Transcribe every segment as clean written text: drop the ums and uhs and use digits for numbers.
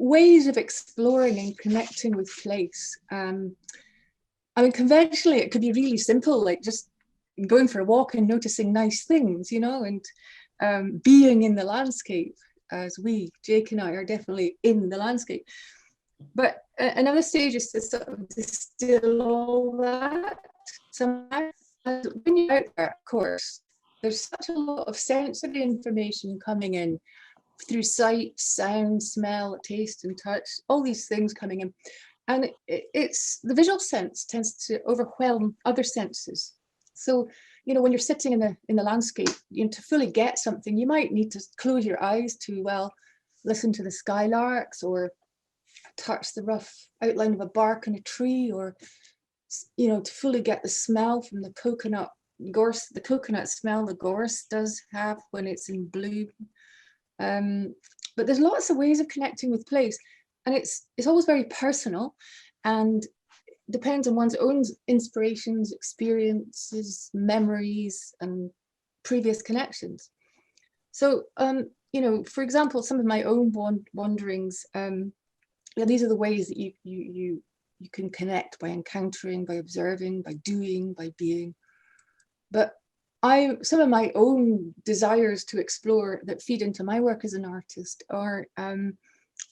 ways of exploring and connecting with place. I mean, conventionally, it could be really simple, like just going for a walk and noticing nice things, you know, and being in the landscape, as Jake and I are definitely in the landscape. But another stage is to sort of distill all that. Sometimes when you're out there, of course, there's such a lot of sensory information coming in through sight, sound, smell, taste, and touch, all these things coming in. And it's the visual sense tends to overwhelm other senses. So, you know, when you're sitting in the landscape, you know, to fully get something, you might need to close your eyes to, well, listen to the skylarks or touch the rough outline of a bark on a tree, or, you know, to fully get the smell from the coconut gorse, the coconut smell the gorse does have when it's in bloom. But there's lots of ways of connecting with place, and it's always very personal and depends on one's own inspirations, experiences, memories, and previous connections. So, you know, for example, some of my own wanderings, yeah, these are the ways that you can connect: by encountering, by observing, by doing, by being. But some of my own desires to explore that feed into my work as an artist are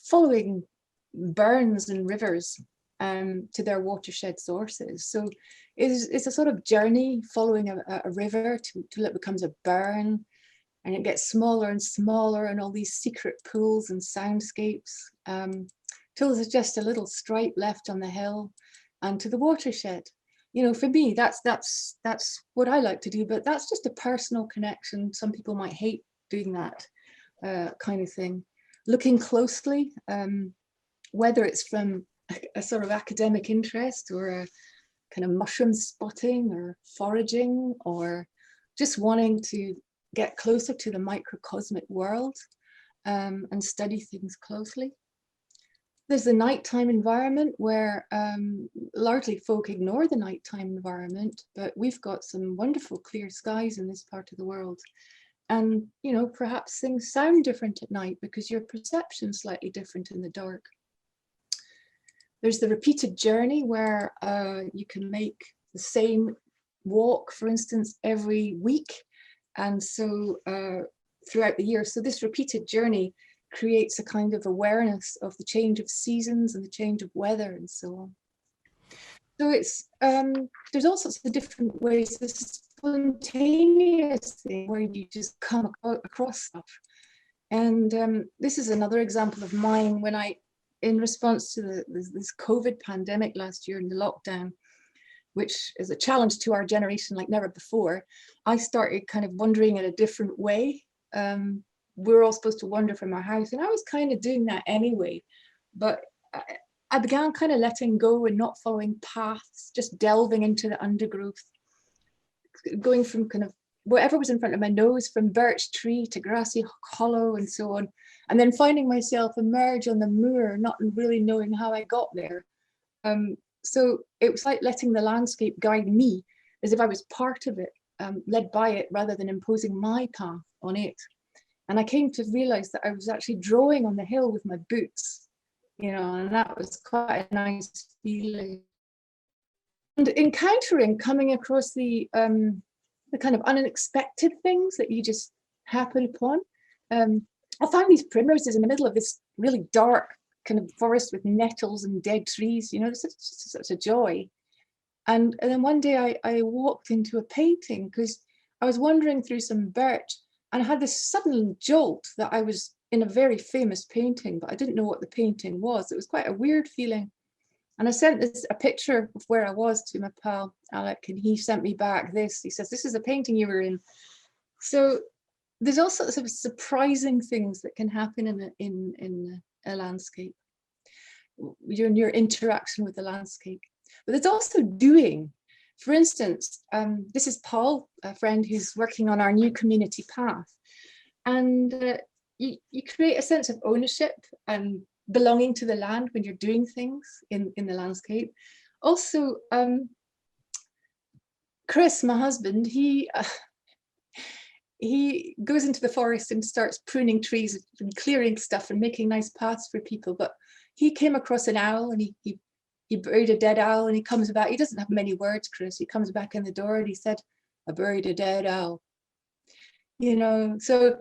following burns and rivers to their watershed sources. So it's a sort of journey following a river till it becomes a burn, and it gets smaller and smaller, and all these secret pools and soundscapes, till there's just a little stripe left on the hill and to the watershed. You know, for me, that's what I like to do, but that's just a personal connection. Some people might hate doing that kind of thing. Looking closely, whether it's from a sort of academic interest or a kind of mushroom spotting or foraging, or just wanting to get closer to the microcosmic world and study things closely. There's the nighttime environment where largely folk ignore the nighttime environment, but we've got some wonderful clear skies in this part of the world. And, you know, perhaps things sound different at night because your perception's slightly different in the dark. There's the repeated journey where you can make the same walk, for instance, every week. And so throughout the year, so this repeated journey creates a kind of awareness of the change of seasons and the change of weather and so on. So it's there's all sorts of different ways. This spontaneous thing where you just come across stuff. And this is another example of mine when in response to this COVID pandemic last year and the lockdown, which is a challenge to our generation like never before, I started kind of wandering in a different way. We're all supposed to wander from our house, and I was kind of doing that anyway, but I began kind of letting go and not following paths, just delving into the undergrowth, going from kind of whatever was in front of my nose, from birch tree to grassy hollow and so on, and then finding myself emerge on the moor, not really knowing how I got there. So it was like letting the landscape guide me as if I was part of it, led by it rather than imposing my path on it. And I came to realize that I was actually drawing on the hill with my boots, you know, and that was quite a nice feeling. And encountering, coming across the kind of unexpected things that you just happen upon. I found these primroses in the middle of this really dark kind of forest with nettles and dead trees, you know, it's such a joy. And then one day I walked into a painting because I was wandering through some birch, and I had this sudden jolt that I was in a very famous painting, but I didn't know what the painting was. It was quite a weird feeling. And I sent a picture of where I was to my pal, Alec, and he sent me back this. He says, this is the painting you were in. So there's all sorts of surprising things that can happen in a landscape, your interaction with the landscape. But there's also doing. For instance, this is Paul, a friend who's working on our new community path. And you create a sense of ownership and belonging to the land when you're doing things in the landscape. Also, Chris, my husband, he goes into the forest and starts pruning trees and clearing stuff and making nice paths for people. But he came across an owl, and he buried a dead owl, and he comes back. He doesn't have many words, Chris. He comes back in the door and he said, "I buried a dead owl." You know, so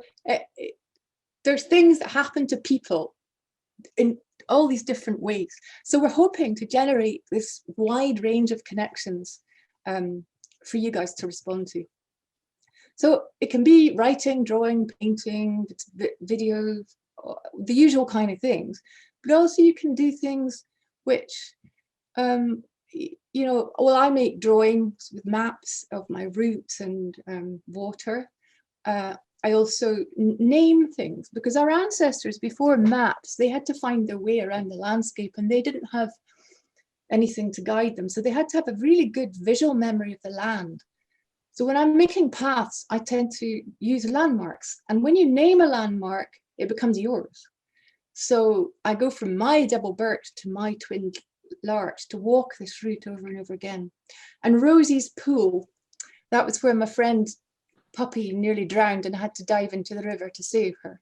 there's things that happen to people in all these different ways. So we're hoping to generate this wide range of connections for you guys to respond to. So it can be writing, drawing, painting, videos, the usual kind of things. But also you can do things which, you know, well, I make drawings with maps of my routes and water. I also name things, because our ancestors, before maps, they had to find their way around the landscape, and they didn't have anything to guide them. So they had to have a really good visual memory of the land. So when I'm making paths, I tend to use landmarks. And when you name a landmark, it becomes yours. So I go from my double birch to my twin larch to walk this route over and over again. And Rosie's pool, that was where my friend Puppy nearly drowned and had to dive into the river to save her.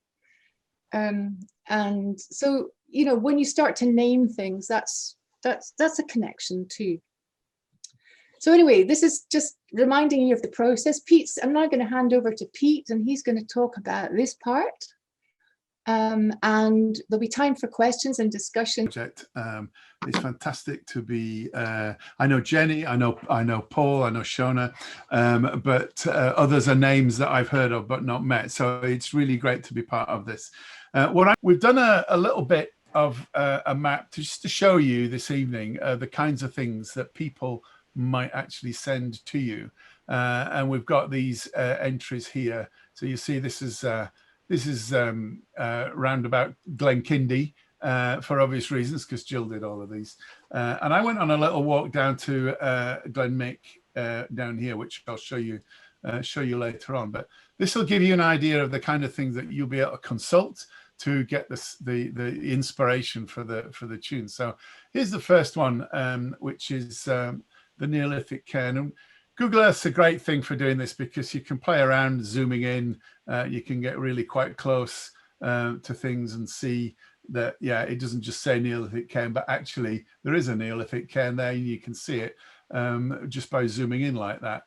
And so, you know, when you start to name things, that's a connection too. So anyway, this is just reminding you of the process. I'm now going to hand over to Pete, and he's going to talk about this part. And there'll be time for questions and discussion. Project. It's fantastic to be. I know Jenny, I know Paul, I know Shona, but others are names that I've heard of but not met. So it's really great to be part of this. We've done a little bit of a map just to show you this evening the kinds of things that people might actually send to you, and we've got these entries here. So you see this is round about Glenkindie, for obvious reasons, because Gill did all of these. And I went on a little walk down to Glenmick down here, which I'll show you later on. But this will give you an idea of the kind of things that you'll be able to consult to get the inspiration for the tune. So here's the first one, which is the Neolithic cairn. And Google Earth's a great thing for doing this, because you can play around zooming in. You can get really quite close to things and see that, yeah, it doesn't just say Neolithic cairn, but actually there is a Neolithic cairn there, and you can see it just by zooming in like that.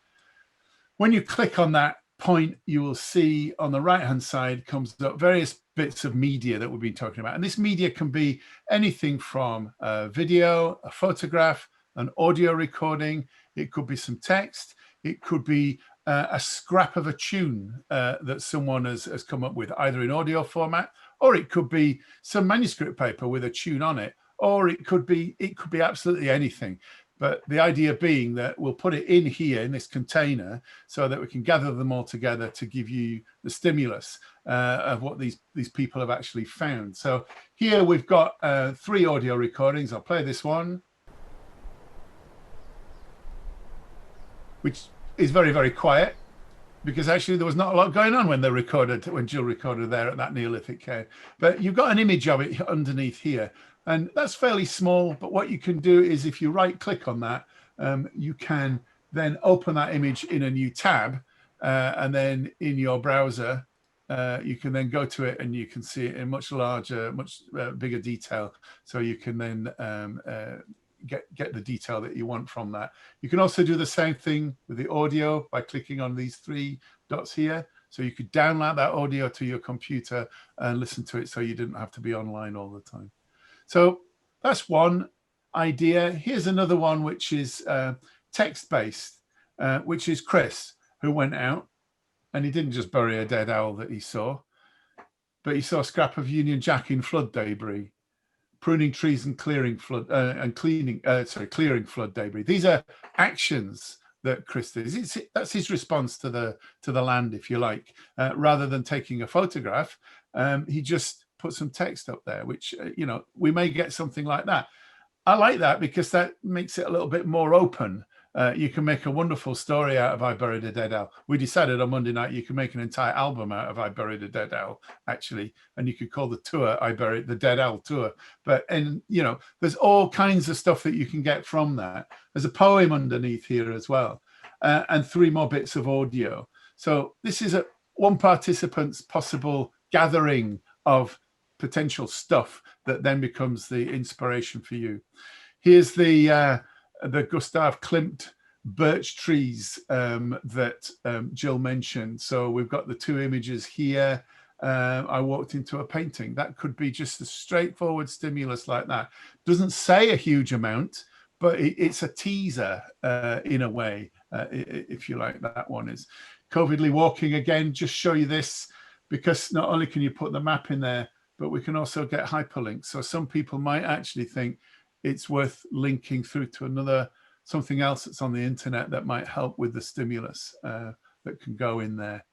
When you click on that point, you will see on the right hand side comes up various bits of media that we've been talking about. And this media can be anything from a video, a photograph, an audio recording. It could be some text. It could be a scrap of a tune that someone has come up with, either in audio format, or it could be some manuscript paper with a tune on it, or it could be absolutely anything. But the idea being that we'll put it in here in this container so that we can gather them all together to give you the stimulus of what these people have actually found. So here we've got 3 audio recordings. I'll play this one, which is very, very quiet, because actually there was not a lot going on when Gill recorded there at that Neolithic cairn. But you've got an image of it underneath here, and that's fairly small. But what you can do is, if you right click on that, you can then open that image in a new tab, and then in your browser, you can then go to it and you can see it in much larger, much bigger detail. So you can then get the detail that you want from that. You can also do the same thing with the audio by clicking on these 3 dots here. So you could download that audio to your computer and listen to it, so you didn't have to be online all the time. So that's one idea. Here's another one, which is text-based, which is Chris, who went out, and he didn't just bury a dead owl that he saw, but he saw a scrap of Union Jack in flood debris, pruning trees and clearing flood clearing flood debris. These are actions that Chris does. That's his response to the land, if you like. Rather than taking a photograph, he just put some text up there, which you know, we may get something like that. I like that because that makes it a little bit more open. You can make a wonderful story out of I Buried a Dead Owl. We decided on Monday night you can make an entire album out of I Buried a Dead Owl, actually, and you could call the tour I Buried the Dead Owl Tour. But, and you know, there's all kinds of stuff that you can get from that. There's a poem underneath here as well, and 3 more bits of audio. So this is one participant's possible gathering of potential stuff that then becomes the inspiration for you. Here's the Gustav Klimt birch trees that Gill mentioned. So we've got the two images here. I walked into a painting. That could be just a straightforward stimulus like that. Doesn't say a huge amount, but it's a teaser in a way, if you like. That one is COVIDly walking again. Just show you this, because not only can you put the map in there, but we can also get hyperlinks. So some people might actually think it's worth linking through to something else that's on the internet that might help with the stimulus that can go in there.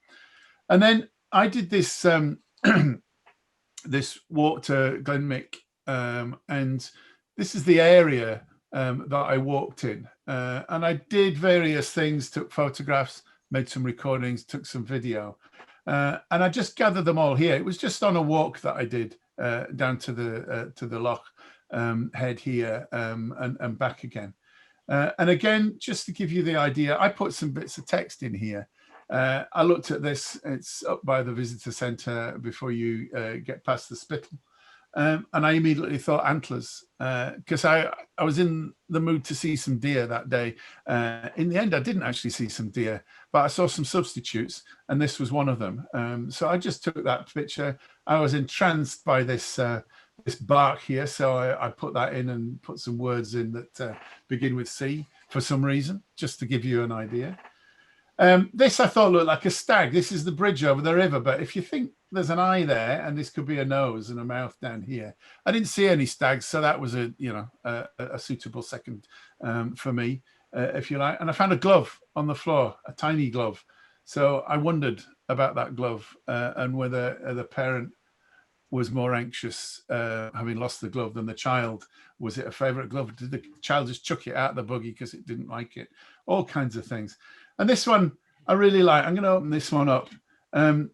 And then I did this this walk to Glenmick, and this is the area that I walked in, and I did various things, took photographs, made some recordings, took some video, and I just gathered them all here. It was just on a walk that I did down to the loch head here and back again. And again, just to give you the idea, I put some bits of text in here. I looked at this. It's up by the visitor centre before you get past the Spittle. And I immediately thought antlers, because I was in the mood to see some deer that day. In the end, I didn't actually see some deer, but I saw some substitutes, and this was one of them. So I just took that picture. I was entranced by this this bark here, so I put that in and put some words in that begin with C for some reason, just to give you an idea. This I thought looked like a stag. This is the bridge over the river, but if you think there's an eye there, and this could be a nose and a mouth down here, I didn't see any stags, so that was a suitable second for me, if you like. And I found a glove on the floor, a tiny glove. So I wondered about that glove and whether the parent was more anxious having lost the glove than the child. Was it a favorite glove? Did the child just chuck it out the buggy because it didn't like it? All kinds of things. And this one I really like. I'm going to open this one up.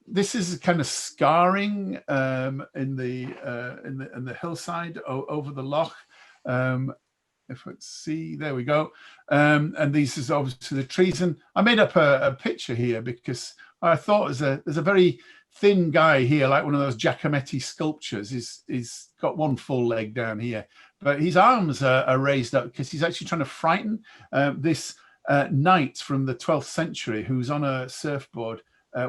This is kind of scarring in the hillside over the loch. If let's see, there we go. And these is obviously the trees. And I made up a picture here because I thought there's a very thin guy here, like one of those Giacometti sculptures. He's got one full leg down here, but his arms are raised up because he's actually trying to frighten this knight from the 12th century who's on a surfboard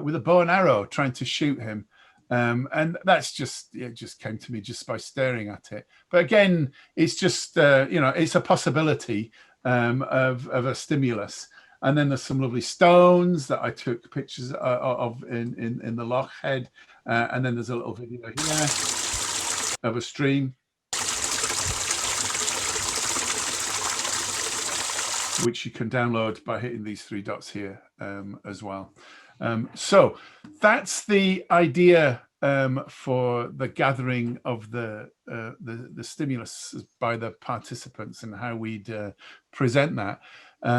with a bow and arrow trying to shoot him. And that's just, it just came to me just by staring at it. But again, it's just, it's a possibility of a stimulus. And then there's some lovely stones that I took pictures of in the loch head. And then there's a little video here of a stream, which you can download by hitting these three dots here as well. So that's the idea for the gathering of the stimulus by the participants and how we'd present that.